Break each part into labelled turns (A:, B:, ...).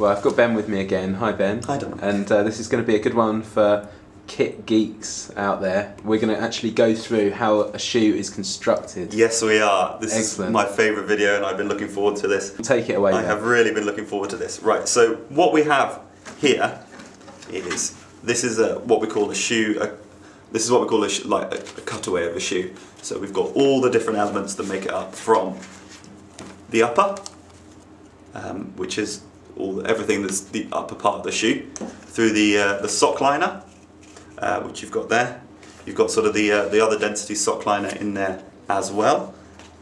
A: Well, I've got Ben with me again. Hi, Ben.
B: Hi, Dominic.
A: And this is going to be a good one for kit geeks out there. We're going to actually go through how a shoe is constructed.
B: Yes, we are. This
A: Excellent.
B: is my favourite video, and I've been looking forward to this.
A: Take it away.
B: I have really been looking forward to this. Right, so what we have here is, this is what we call a shoe. This is what we call like a cutaway of a shoe. So we've got all the different elements that make it up, from the upper, which is everything that's the upper part of the shoe, through the sock liner, which you've got there. You've got sort of the other density sock liner in there as well.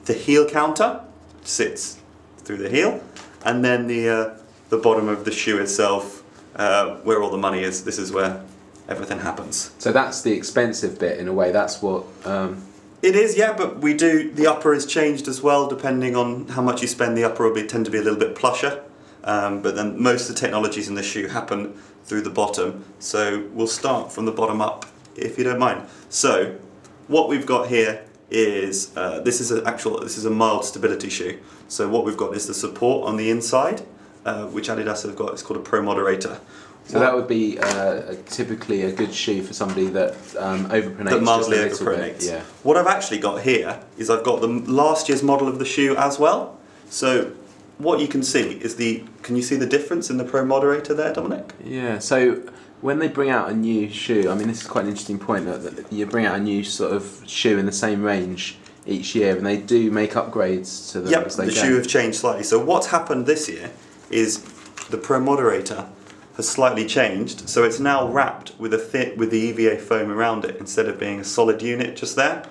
B: The heel counter sits through the heel, and then the bottom of the shoe itself, where all the money is. This is where everything happens.
A: So that's the expensive bit in a way. That's what.
B: It is, yeah, but the upper is changed as well, depending on how much you spend. The upper will tend to be a little bit plusher, but then most of the technologies in the shoe happen through the bottom. So we'll start from the bottom up, if you don't mind. So what we've got here is, this is a mild stability shoe. So what we've got is the support on the inside, which Adidas have got. It's called a Pro Moderator.
A: So that would be typically a good shoe for somebody that overpronates.
B: That mildly
A: just a little
B: overpronates.
A: bit. Yeah.
B: What I've actually got here is I've got the last year's model of the shoe as well. So what you can see is can you see the difference in the Pro Moderator there, Dominic?
A: Yeah. So when they bring out a new shoe, I mean, this is quite an interesting point, that you bring out a new sort of shoe in the same range each year, and they do make upgrades to them as they go.
B: The shoe have changed slightly. So what's happened this year is the Pro Moderator has slightly changed, so it's now wrapped with the EVA foam around it instead of being a solid unit just there.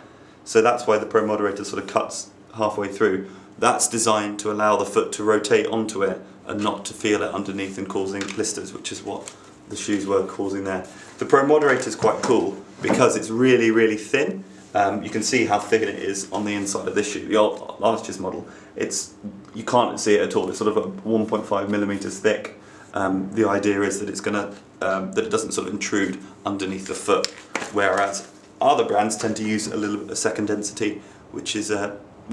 B: So that's why the Pro Moderator sort of cuts halfway through. That's designed to allow the foot to rotate onto it and not to feel it underneath and causing blisters, which is what the shoes were causing there. The Pro Moderator is quite cool because it's really, really thin. You can see how thin it is on the inside of this shoe. The last year's model, you can't see it at all. It's sort of 1.5 millimeters thick. The idea is that that it doesn't sort of intrude underneath the foot, whereas other brands tend to use a second density, which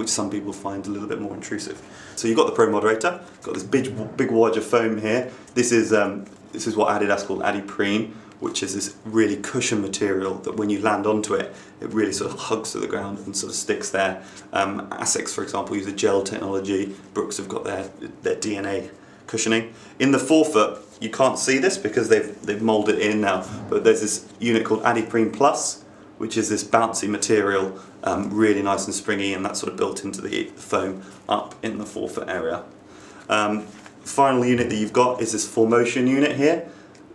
B: some people find a little bit more intrusive. So you've got the Pro Moderator, got this big wad of foam here. This is what Adidas call Adiprene, which is this really cushion material that when you land onto it, it really sort of hugs to the ground and sort of sticks there. Asics, for example, use a gel technology. Brooks have got their DNA cushioning. In the forefoot, you can't see this because they've moulded it in now, but there's this unit called Adiprene Plus, which is this bouncy material, really nice and springy, and that's sort of built into the foam up in the forefoot area. Final unit that you've got is this Formotion unit here.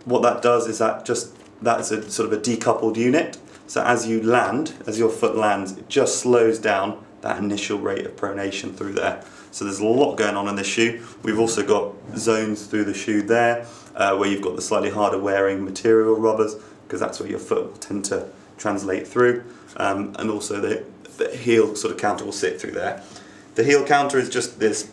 B: What that does is that is a sort of a decoupled unit. So as your foot lands, it just slows down that initial rate of pronation through there. So there's a lot going on in this shoe. We've also got zones through the shoe there, where you've got the slightly harder wearing material rubbers, because that's where your foot will tend to translate through. And also the heel sort of counter will sit through there. The heel counter is just this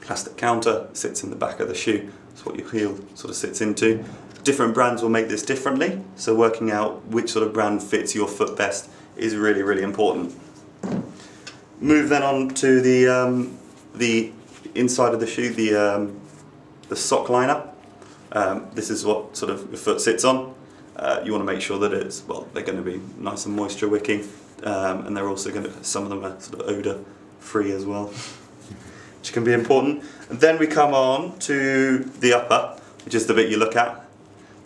B: plastic counter, sits in the back of the shoe. That's what your heel sort of sits into. Different brands will make this differently, so working out which sort of brand fits your foot best is really, really important. Move then on to the inside of the shoe, the sock liner. This is what sort of your foot sits on. You want to make sure that they're going to be nice and moisture wicking, and they're also some of them are sort of odour free as well, which can be important. And then we come on to the upper, which is the bit you look at.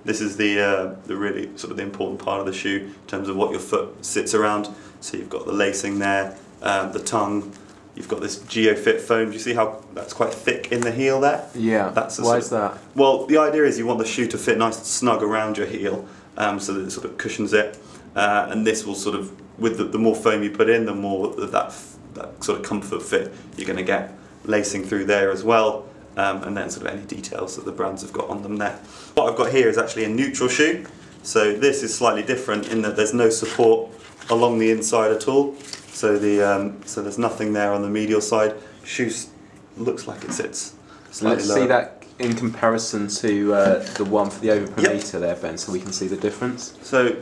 B: This is the really sort of the important part of the shoe in terms of what your foot sits around. So you've got the lacing there, the tongue. You've got this GeoFit foam. Do you see how that's quite thick in the heel there?
A: Yeah. Why is that?
B: Well, the idea is you want the shoe to fit nice and snug around your heel, so that it sort of cushions it. And this will sort of, with the more foam you put in, the more that sort of comfort fit you're going to get lacing through there as well. And then sort of any details that the brands have got on them there. What I've got here is actually a neutral shoe. So this is slightly different in that there's no support along the inside at all. So so there's nothing there on the medial side. Shoe looks like it sits slightly lower.
A: Let's see that in comparison to the one for the overpronator there, Ben, so we can see the difference.
B: So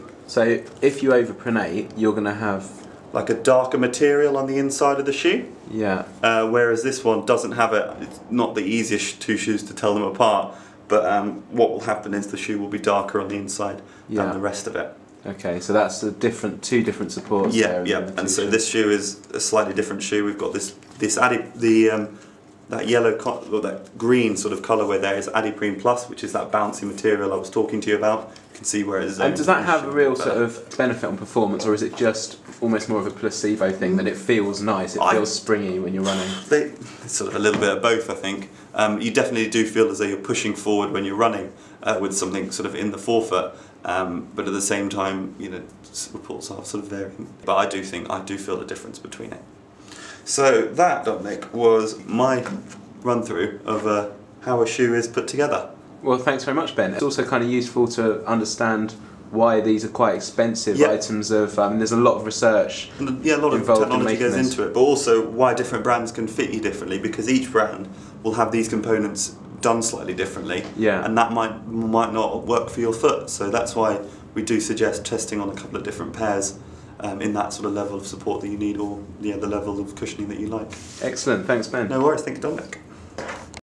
A: if you overpronate, you're going to have
B: like a darker material on the inside of the shoe.
A: Yeah.
B: Whereas this one doesn't have it. It's not the easiest two shoes to tell them apart. But what will happen is the shoe will be darker on the inside than the rest of it.
A: Okay, so that's two different supports.
B: Yeah, yeah. And so this shoe is a slightly different shoe. We've got this that yellow or that green sort of colourway there is Adiprene Plus, which is that bouncy material I was talking to you about. You can see where it is.
A: And does that have a real sort of benefit on performance, or is it just almost more of a placebo thing that it feels nice, it feels springy when you're running?
B: It's sort of a little bit of both, I think. You definitely do feel as though you're pushing forward when you're running with something sort of in the forefoot, but at the same time, you know, reports are sort of varying. But I do feel the difference between it. So that, Dominic, was my run through of how a shoe is put together.
A: Well, thanks very much, Ben. It's also kind of useful to understand why these are quite expensive items of. There's a lot of research.
B: And, a lot of technology goes into it, but also why different brands can fit you differently, because each brand will have these components done slightly differently, and that might not work for your foot. So that's why we do suggest testing on a couple of different pairs in that sort of level of support that you need, or the level of cushioning that you like.
A: Excellent, thanks, Ben.
B: No worries, thank you, Dominic.